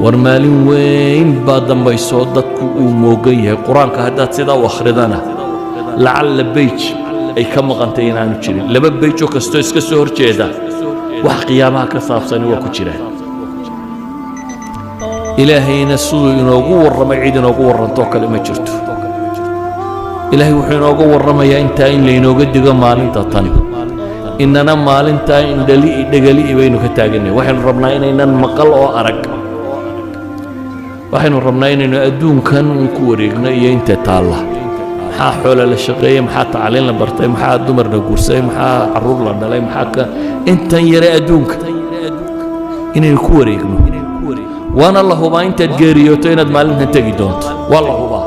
ورمالين وين بعدما يصدق وموجيه القرآن كهدات سيدا وأخردنا لعل بيج أي كم غنتين عن الشرين لما بيجو كستويس كسور جيدا وحقيامها كصاف سني وكشرين إلهي نسوي نقول رمى عيد نقول رنتوك لما جرتو إلهي وحين نقول رمى يا إنت إن لي نوجد جمال إنت طن إننا مال إنت إن دليل بينك تاجني وحين ربنا إننا مقل أو أرق waxaynu rabnaa inaynu adduunkan ku wareegno iyo inta taalla maxaa xoolo la shaqeeyay maxaa tacliin la bartay maxaa dumarna guursay maxaa caruur la dhalay maxaa ka intan yare adduunka inaynu ku wareegno waana la hubaa intaad geeriyooto inaad maalintan tegi doonto waa la hubaa